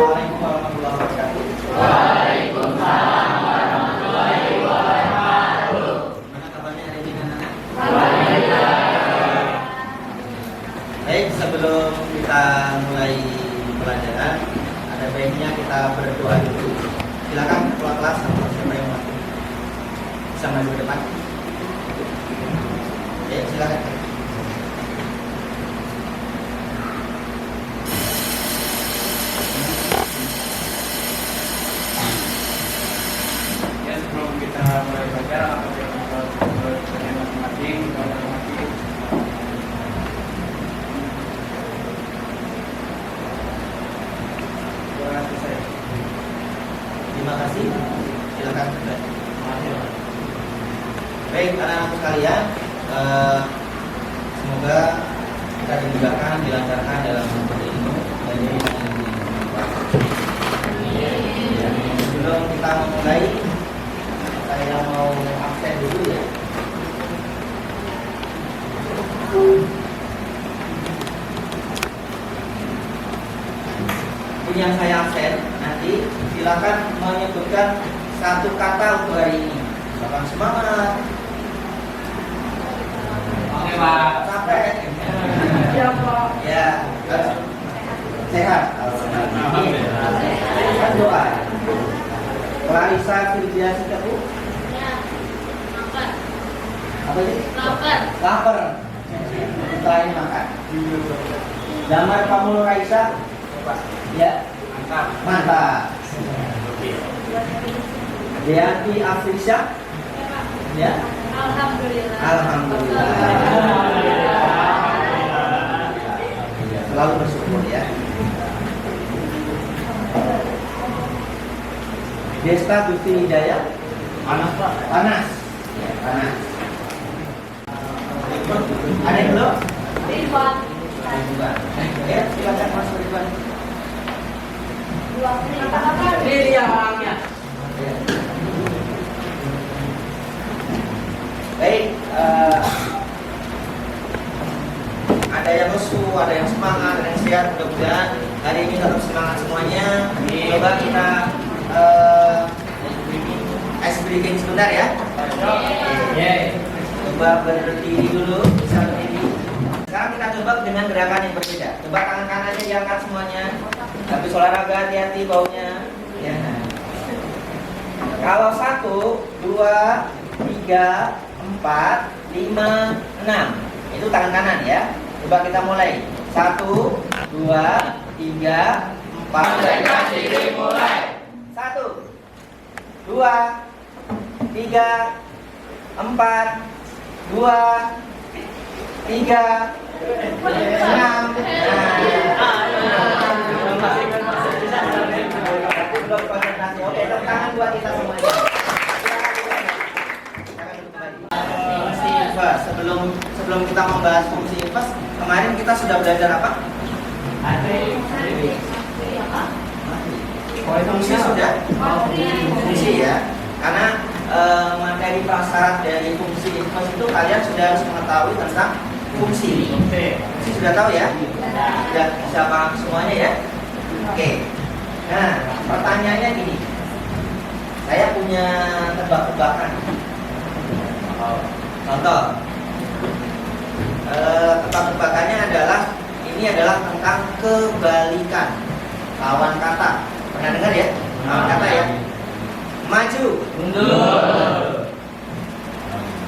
Assalamualaikum warahmatullahi wabarakatuh. Waalaikumsalam warahmatullahi wabarakatuh. Gimana kabarnya hari ini anak-anak? Alhamdulillah. Baik, sebelum kita mulai pelajaran, ada baiknya kita berdoa dulu. Silakan ketua kelas atau siapa yang mau bisa maju ke depan. Ya, silakan. Ya, sebelum kita mulai belajar, apabila bertanya masing-masing, Terima kasih. Silakan. Baik, anak-anak sekalian, semoga kita dimudahkan, dilancarkan dalam menuntut ilmu dan ilmu yang bermanfaat. Sebelum kita memulai, saya mau absen dulu ya. Yang saya absen, nanti silakan menyebutkan satu kata untuk hari ini. Silakan semangat. Oke, Pak. Sampai. Ya, Pak. Ya, sehat. Alhamdulillah. Kan doa. Clarissa Firdia Sikapu. Ya. Lapar. Apa sih? Lapar. Lapar. Setelah ini makan. Damar Pamul Raisa. Ya. Mantap. Mantap. Oke. Deanti Afrisha. Ya. Alhamdulillah. Alhamdulillah. Selalu bersyukur ya. Desta Gusti Hidayah. Panas, Pak. Panas. Ya, panas. Ada yang belum? Ridwan. Ridwan. Ya, silakan Mas Ridwan. Ini dia orangnya. Ya. Baik, ada yang lesu, ada yang semangat, ada yang sehat. Mudah-mudahan hari ini tetap semangat semuanya. Coba kita ice breaking sebentar ya. Coba berdiri dulu, bisa berdiri. Sekarang kita coba dengan gerakan yang berbeda. Coba tangan kanannya diangkat semuanya. Habis olahraga hati-hati baunya. Ya. Kalau 1, 2, 3, 4, 5, 6. Itu tangan kanan ya. Coba kita mulai. 1, 2, 3, 4. Merdeka diri mulai. 1, 2, 3, 4, 2, 3, 6. Belum konsentrasi. Oke, tepuk tangan buat kita semuanya. Fungsi inverse. Sebelum kita membahas fungsi inverse, kemarin kita sudah belajar apa? Fungsi sudah? Fungsi ya. Karena materi prasyarat dari fungsi inverse itu kalian sudah harus mengetahui tentang fungsi. Fungsi sudah tahu ya? Sudah bisa paham semuanya ya? Oke. Nah, pertanyaannya gini. Saya punya tebak-tebakan. Contoh, tebak-tebakannya adalah ini adalah tentang kebalikan lawan kata. Pernah dengar ya? Lawan kata ya. Maju, Mundur.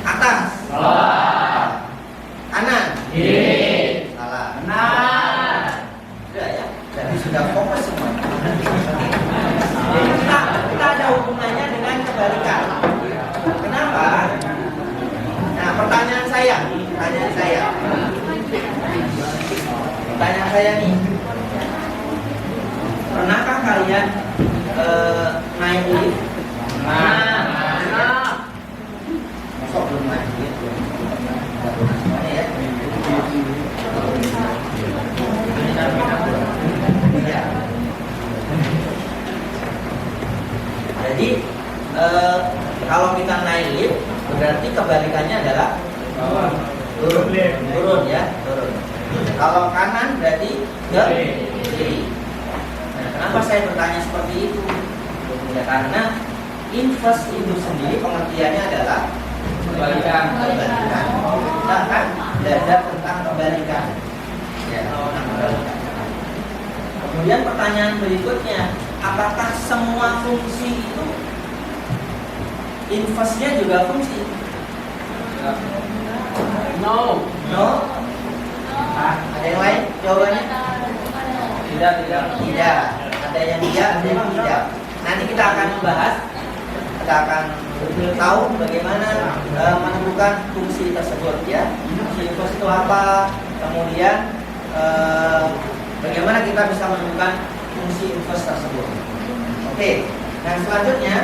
atas, Salah. kanan, Kiri. salah. Benar. Sudah ya. Jadi sudah fokus semua. Jadi kita ada hubungannya dengan kebalikan. Kenapa? Nah, pertanyaan saya nih, pernahkah kalian naik lift? Masuk belum naik lift? Semuanya ya. Iya. Jadi kalau kita naik lift, berarti kebalikannya adalah turun ya, turun. Kalau kanan berarti ke kiri. Nah, kenapa saya bertanya seperti itu? Ya karena inverse itu sendiri pengertiannya adalah Kebalikan. kebalikan. Kita kan belajar tentang kebalikan. Ya, tentang kebalikan. Kemudian pertanyaan berikutnya, apakah semua fungsi itu inverse-nya juga fungsi? No. No? Ada yang lain jawabannya? Tidak, tidak. Tidak. Ada yang iya, ada yang tidak. Nanti kita akan membahas, kita akan tahu bagaimana menentukan fungsi tersebut ya. Fungsi inverse itu apa? Kemudian bagaimana kita bisa menentukan fungsi inverse tersebut. Oke. Nah selanjutnya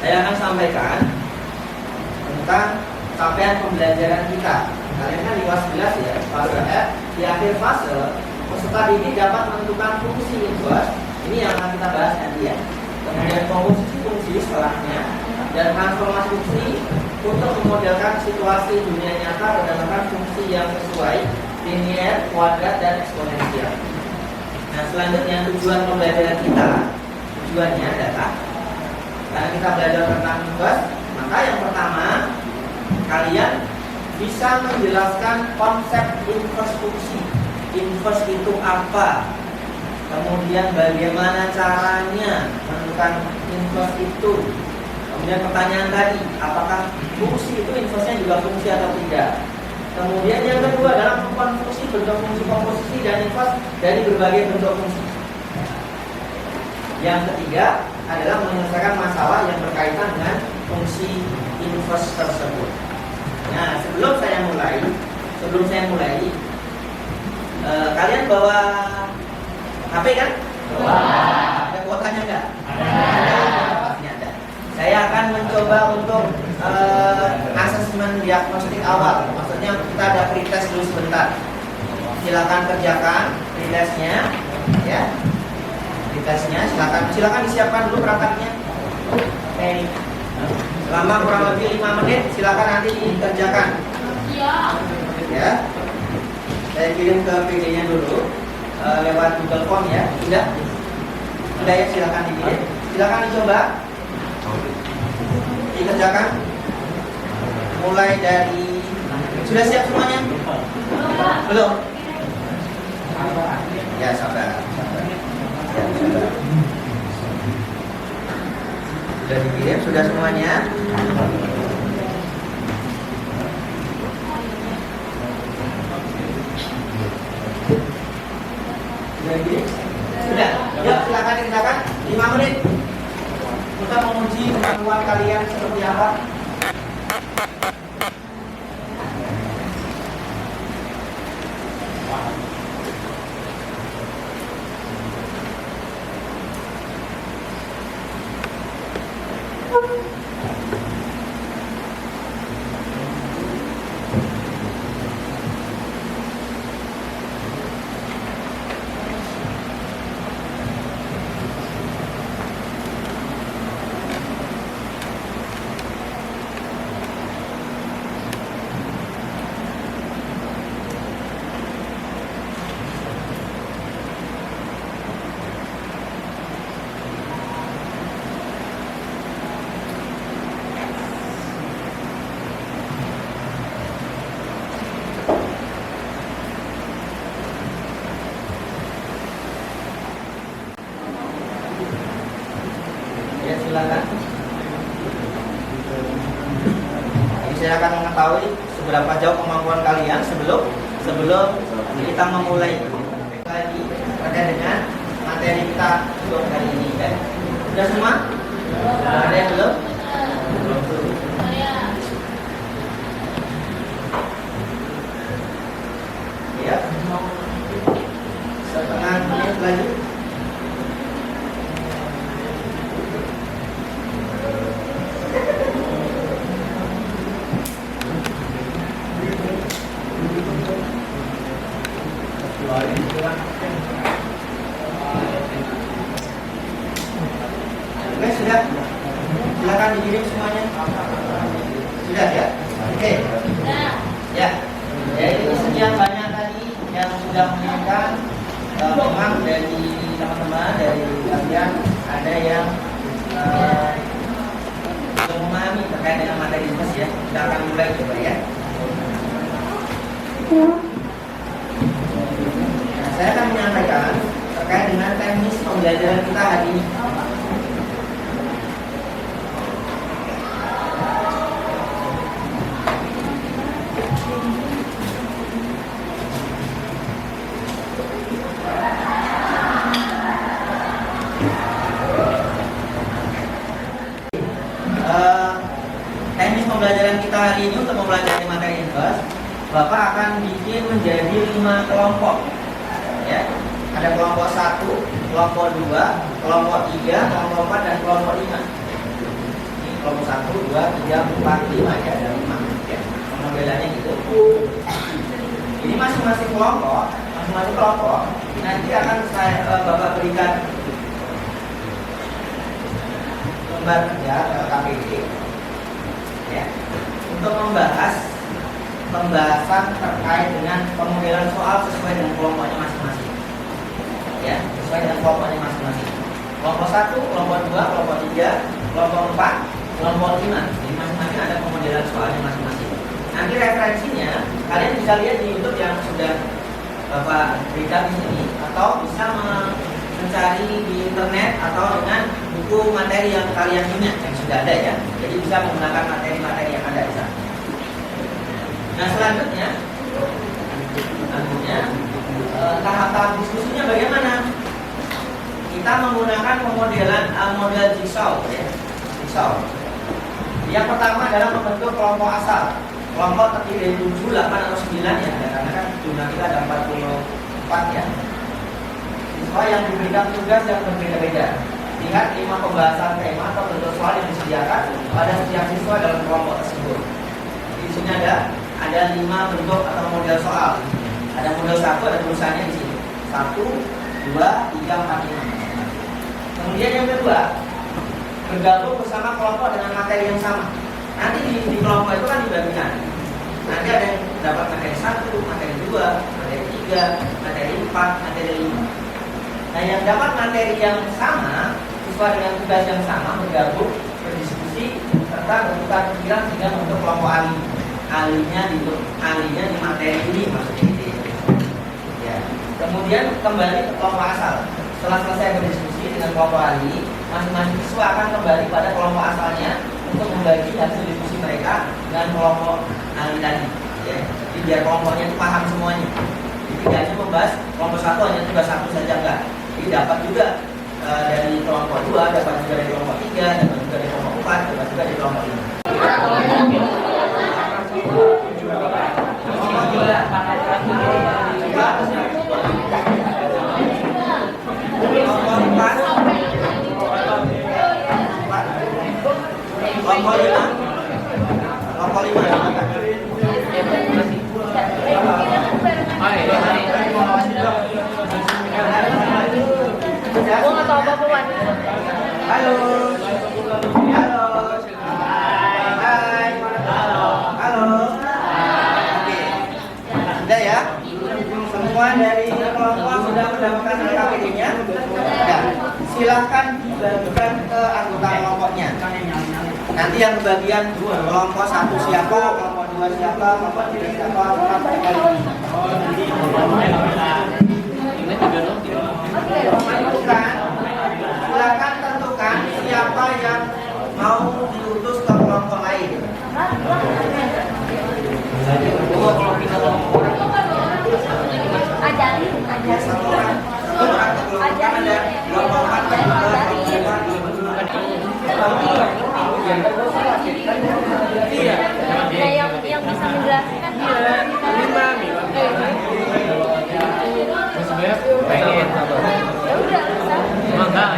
saya akan sampaikan tentang capaian pembelajaran kita. Kalian kan di kelas 11 ya, fase F. Di akhir fase, peserta didik dapat menentukan fungsi inverse. Ini yang akan kita bahas nanti ya. Kemudian komposisi fungsi setelahnya dan transformasi fungsi untuk memodelkan situasi dunia nyata berdasarkan fungsi yang sesuai linear, kuadrat, dan eksponensial. Nah selanjutnya tujuan pembelajaran kita, tujuannya adalah karena kita belajar tentang inverse, maka yang pertama kalian bisa menjelaskan konsep inverse fungsi. Inverse itu apa? Kemudian bagaimana caranya menentukan inverse itu? Kemudian pertanyaan tadi, apakah fungsi itu inverse-nya juga fungsi atau tidak? Kemudian yang kedua adalah penentuan fungsi, bentuk fungsi komposisi dan inverse dari berbagai bentuk fungsi. Yang ketiga adalah menyelesaikan masalah yang berkaitan dengan fungsi inverse tersebut. Nah, sebelum saya mulai, kalian bawa HP kan? Bawa. Ada kuotanya enggak? Pasti ada. Saya akan mencoba untuk asesmen diagnostik awal. Maksudnya kita ada pretest dulu sebentar. Silakan kerjakan pretestnya, ya. Pretestnya silakan disiapkan dulu perangkatnya. Oke. Selama kurang lebih 5 menit, silakan nanti dikerjakan. Ya. Saya kirim ke PD-nya dulu lewat Google Form ya. Sudah ya, silakan dikirim. Silakan dicoba. Dikerjakan. Mulai dari sudah siap semuanya? Belum? Ya, sabar. Ya, sabar. Sudah dikirim, sudah semuanya? Sudah dikirim? Sudah? Ya, silakan dikerjakan 5 menit. Kita menguji kemampuan kalian seperti apa. Ya, silakan. Jadi saya akan mengetahui seberapa jauh kemampuan kalian sebelum kita memulai lagi terkait dengan materi kita untuk hari ini. Ya. Sudah semua? Ada yang belum? Ya. Setengah menit lagi. Oke, sudah. Silakan dikirim semuanya. Sudah ya? Oke. Ya. Jadi sekian banyak tadi yang sudah mengirimkan memang dari teman-teman dari kalian ada yang belum memahami terkait dengan materi IPS ya. Kita akan mulai coba ya. Nah, saya akan menyampaikan terkait dengan teknis pembelajaran kita hari ini. Teknis pembelajaran kita hari ini untuk mempelajari materi IPS, Bapak akan bikin menjadi 5 kelompok. Ya, ada kelompok 1, kelompok 2, kelompok 3, kelompok 4 dan kelompok 5. Ini kelompok 1, 2, 3, 4, 5 ya, ada 5 ya. Modelannya gitu. Ini masing-masing kelompok nanti akan Bapak berikan lembar kerja atau KPD ya, untuk membahas pembahasan terkait dengan pemodelan soal sesuai dengan kelompoknya masing-masing. Ya, sesuai dengan kelompoknya masing-masing. Kelompok 1, kelompok 2, kelompok 3, kelompok 4, kelompok 5. Jadi masing-masing ada pemodelan soalnya masing-masing. Nanti referensinya kalian bisa lihat di YouTube yang sudah Bapak berikan di sini, atau bisa mencari di internet atau dengan buku materi yang kalian punya yang sudah ada ya. Jadi bisa menggunakan materi-materi yang ada di sana. Nah selanjutnya tahap-tahap diskusinya bagaimana? Kita menggunakan pemodelan model jigsaw ya. Jigsaw. Yang pertama adalah membentuk kelompok asal. Kelompok terdiri dari 7, 8 atau 9 ya, karena kan jumlah kita ada 44 ya. Siswa yang diberikan tugas yang berbeda-beda. Lihat 5 pembahasan tema atau bentuk soal yang disediakan pada setiap siswa dalam kelompok tersebut. Di sini ada 5 bentuk atau model soal. Ada model 1, ada tulisannya di sini. 1, 2, 3, 4, 5. Kemudian yang kedua, bergabung bersama kelompok dengan materi yang sama. Nanti di kelompok itu kan dibagikan. Nanti ada yang dapat materi 1, materi 2, materi 3, materi 4, materi 5. Nah yang dapat materi yang sama, sesuai dengan tugas yang sama, bergabung, berdiskusi, serta bertukar pikiran sehingga untuk kelompok ahli. Ahlinya di materi ini maksudnya itu. Ya. Kemudian kembali ke kelompok asal. Setelah selesai berdiskusi dengan kelompok ahli, masing-masing siswa akan kembali pada kelompok asalnya untuk membagi hasil diskusi mereka dengan kelompok ahli tadi. Ya. Jadi biar kelompoknya itu paham semuanya. Jadi tidak hanya membahas kelompok 1 hanya tugas 1 saja enggak. Jadi dapat juga dari kelompok 2, dapat juga dari kelompok 3, dapat juga dari kelompok 4, dapat juga dari kelompok 5. Gue nggak tahu apa-apa Wan. Halo. Hai. Halo. Oke. Sudah ya? Semua dari kelompok sudah mendapatkan KPD-nya? Ya. Silahkan dibagikan ke anggota kelompoknya. Nanti yang bagian kelompok 1 siapa, kelompok 2 siapa, kelompok 3 siapa, kelompok 4 silakan tentukan siapa yang mau diutus ke kelompok lain. Ajarin. Satu orang kan ada kelompok 4 dan yang bisa menjelaskan dia. Pengen. Ya udah, Enggak.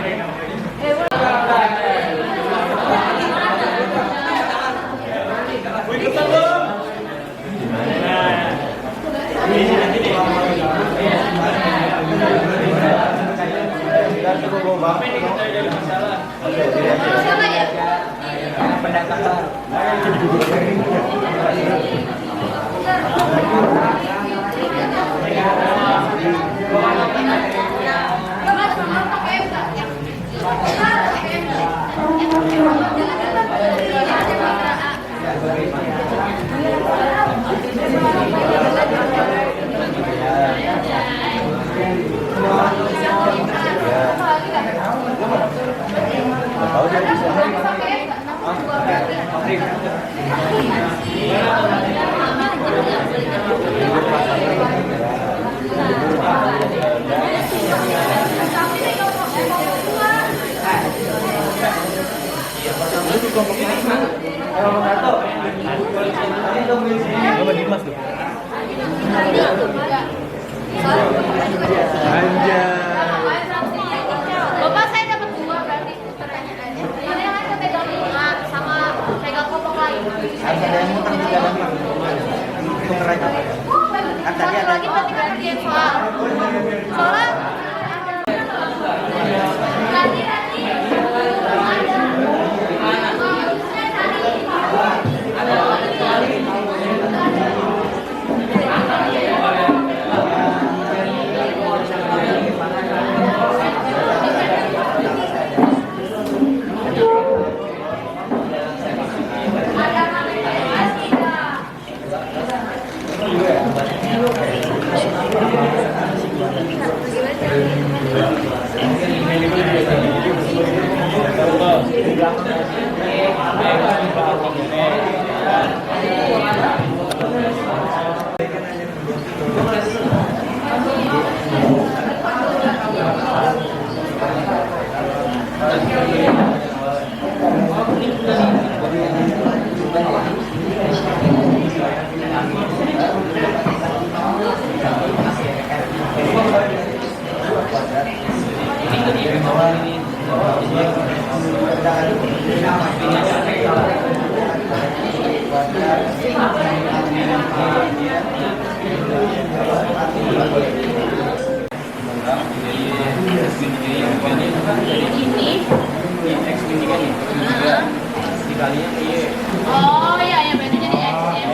Oh iya, yang berarti jadi XM.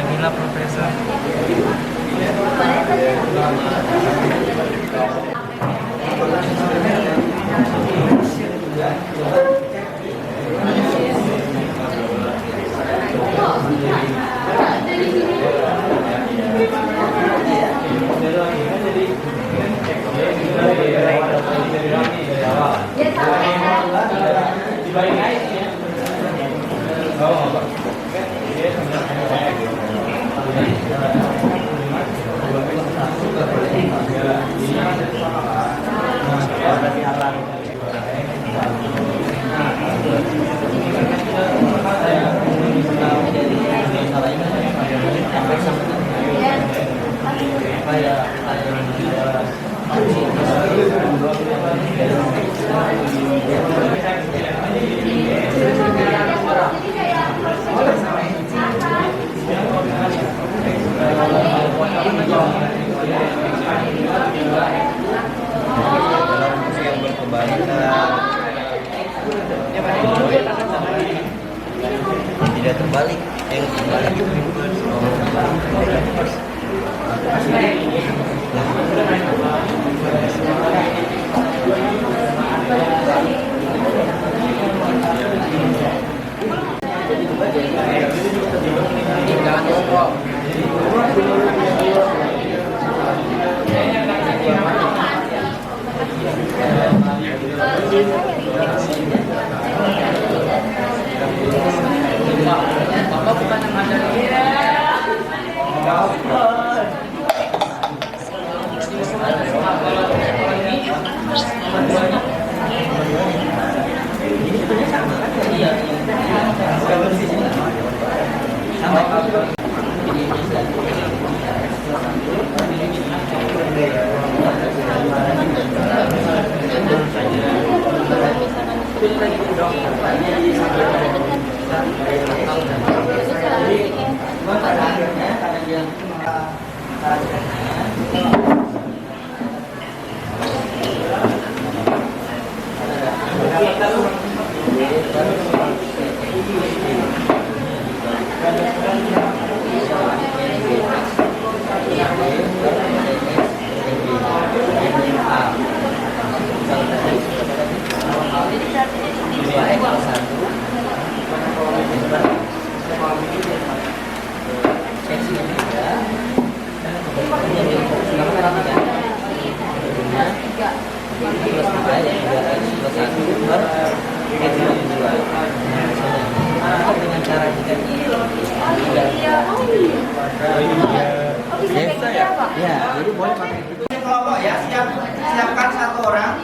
Anila Profesor. Tidak terbalik, yang terbalik itu Bapak bukan yang ngajarin. Dengan cara kita ya, jadi boleh pakai kelompok ya, siapkan satu orang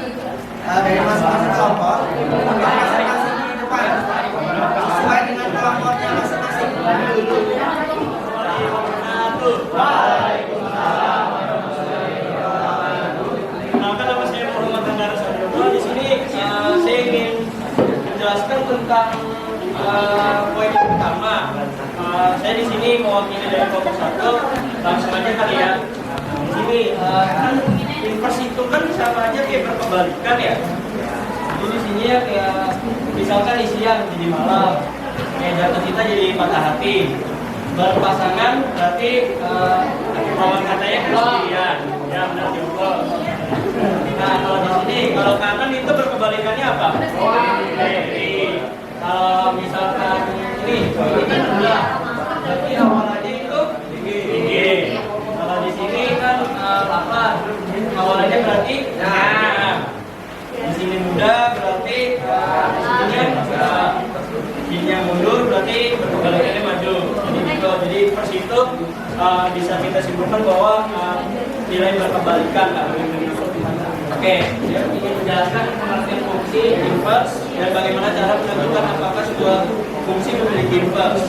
dari masing-masing kelompok untuk presentasi di depan sesuai dengan kelompoknya masing-masing. Nama saya Muhammad Andara Sadiono. Di sini saya ingin menjelaskan tentang poin yang pertama. Saya di sini mewakili dari kelompok 1. Langsung aja kali ya. Di sini kan invers itu kan sama aja kayak berkebalikan ya. Jadi di sini ya kayak misalkan isi yang jadi malam, kayak jatuh kita jadi patah hati. Berpasangan berarti lawan katanya kesendirian. Ya benar juga. Nah, kalau di sini, kalau kanan itu berkebalikannya apa? Kiri. Kalau misalkan ini kan rendah, berarti awalannya itu tinggi. Kalau di sini kan lapar, awalannya berarti di sini muda berarti sininya mundur berarti berkebalikannya maju. Jadi per situ bisa kita simpulkan bahwa nilai berkebalikan. Oke, dia ingin menjelaskan pengertian fungsi inverse dan bagaimana cara menentukan apakah sebuah fungsi memiliki inverse.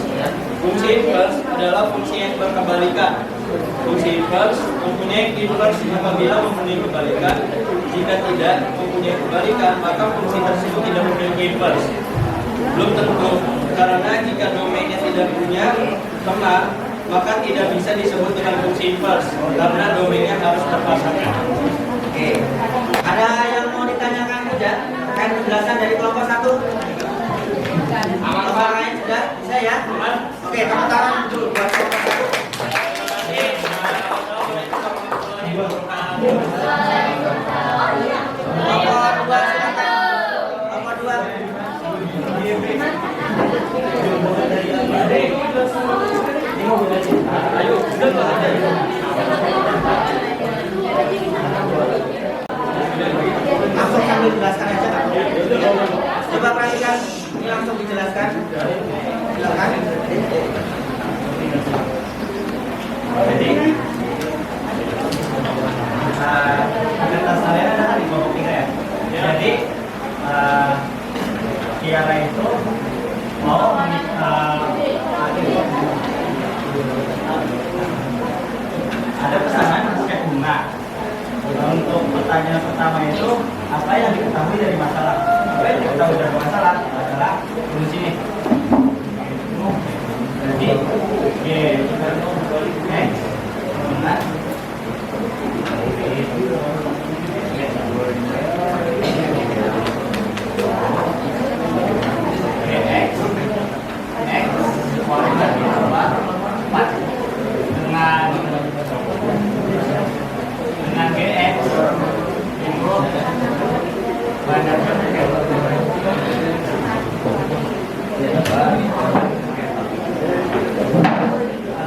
Fungsi inverse adalah fungsi yang berkebalikan. Fungsi inverse mempunyai inverse apabila mempunyai kebalikan. Jika tidak mempunyai kebalikan, maka fungsi tersebut tidak memiliki inverse. Belum tentu, karena jika domainnya tidak punya teman, maka tidak bisa disebut dengan fungsi inverse karena domainnya harus terpasangkan. Oke. Ada yang mau ditanyakan juga terkait penjelasan dari kelompok 1? Kelompok lain sudah bisa ya? Oke, tepuk tangan dulu buat kelompok 1. Kelompok 2 silakan. Kelompok 2. Ayo, Langsung sambil jelaskan aja Kak. Coba perhatikan, ini langsung dijelaskan. Silakan. Jadi atas saya adalah di kelompok 3 ya. Jadi Kiara itu mau ada pesanan pakai bunga. Untuk pertanyaan pertama itu apa yang diketahui dari masalah? Apa yang diketahui dari masalah adalah di sini. Jadi bunga dengan GX itu banyak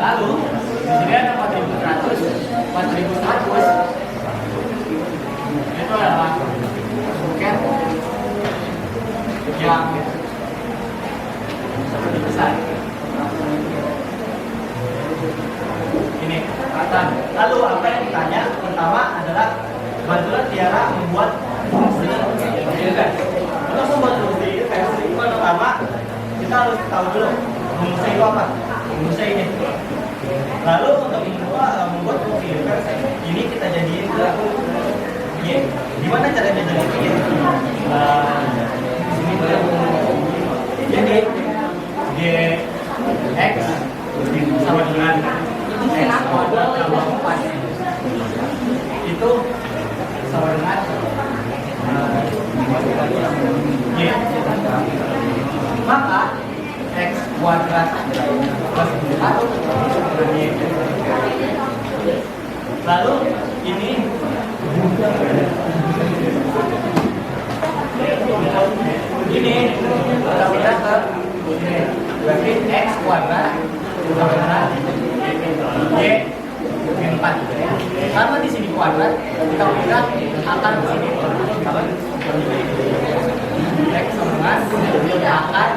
lalu di sini ada 4.100 itu adalah buket yang seperti besar ini kata. Lalu apa yang ditanya pertama adalah bantulah Tiara membuat fungsi. Untuk membuat fungsi itu pertama kita harus tahu dulu fungsi itu apa. Fungsi ini. Lalu untuk membuat fungsi ini kita jadiin ke y. Gimana caranya jadi y? Jadi X sama dengan X kuadrat tambah 4 itu sama dengan Y. Maka X kuadrat plus 4 dengan Y. Lalu ini kita pindah ke berarti X kuadrat sama dengan Y min 4. Karena di sini kuadrat, kita pindah akar di sini. X sama dengan akar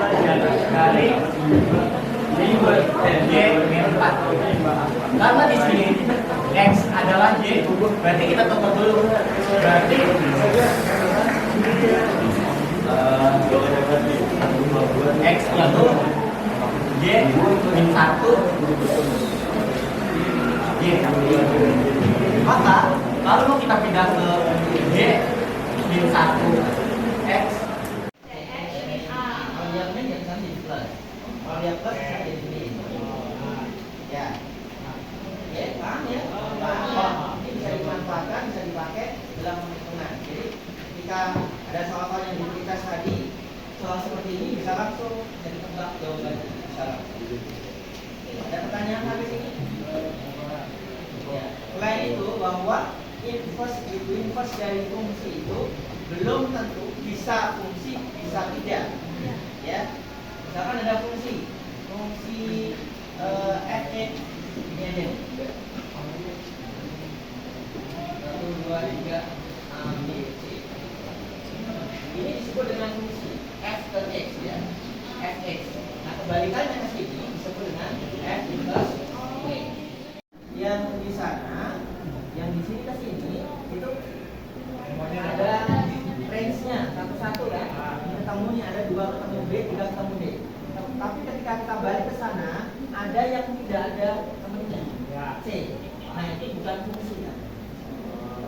dari Y min 4. Karena di sini X adalah Y, berarti kita tutup dulu. Berarti X itu Y min 1 Y. Maka kalau mau kita pindah ke Y min 1 X, Kalau lihatnya jangan di plus. Kalau lihat plus bisa jadi ini. Ya. Ya, paham ya? Paham. Ini bisa dimanfaatkan, bisa dipakai dalam penghitungan. Jadi ketika ada soal-soal yang diberikan tadi, soal seperti ini bisa langsung jadi tebak jawabannya. Bisa langsung. Ada pertanyaan habis ini? Ya. Selain itu bahwa inverse dari fungsi itu belum tentu bisa fungsi, bisa tidak. Ya, misalkan ada fungsi fx ini aja. 1, 2, 3 A, B, C. Ini disebut dengan fungsi f per x ya, fx. Nah kebalikannya ke sini disebut dengan f inverse x. Yang di sana, yang di sini ke sini itu ada range-nya satu-satu ya. Ketemunya ada 2 ketemu B, 3 ketemu D. Tapi ketika kita balik ke sana, ada yang tidak ada temennya, C. Nah itu bukan fungsi ya.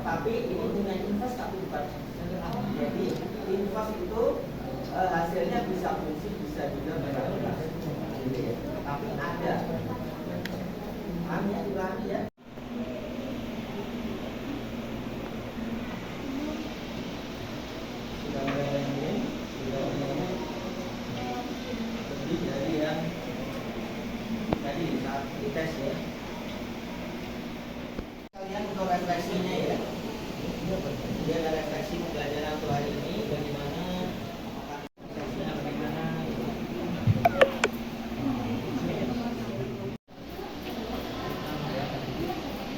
Tapi ini dengan inverse tapi bukan fungsi. Jadi inverse itu hasilnya bisa fungsi, bisa juga berarti. Tapi ada. Paham ya, dipahami ya. Sudah mulai ini, sudah mulai. Lebih dari yang tadi saat dites ya. Kalian untuk refleksinya ya. Jadi ada refleksi pembelajaran untuk hari ini bagaimana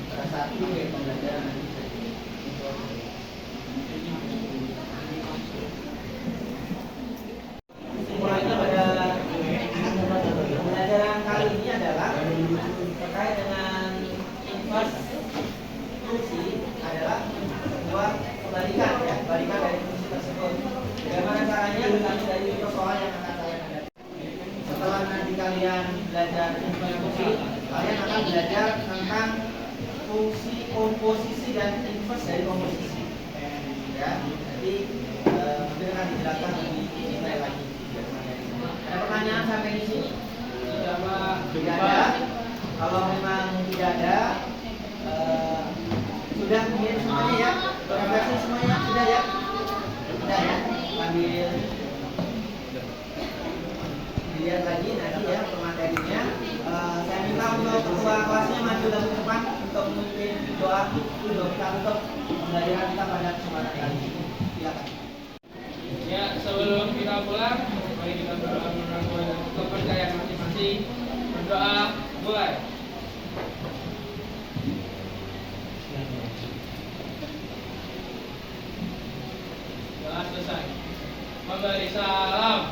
salah satu ya pembelajaran kesimpulannya pada pembelajaran kali ini adalah terkait dengan inverse fungsi adalah sebuah kebalikan ya, kebalikan dari fungsi tersebut. Bagaimana caranya? Kami dari persoalan yang akan saya hadapi. Setelah nanti kalian belajar inverse fungsi, kalian akan belajar tentang fungsi komposisi dan inverse dari komposisi. Ya, jadi mungkin akan dijelaskan lebih detail lagi. Ada pertanyaan sampai di sini? Tidak ada. Kalau memang tidak ada, sudah mungkin semuanya ya, refleksi semuanya sudah ya, sudah ya, ambil dilihat lagi nanti ya materinya. Saya minta untuk ketua kelasnya maju lagi ke depan untuk memimpin doa kita untuk pembelajaran kita pada kesempatan kali ini. Silakan. Ya, sebelum kita pulang, mari kita berdoa menurut kepercayaan masing-masing. Berdoa, mulai. Doa selesai. Memberi salam.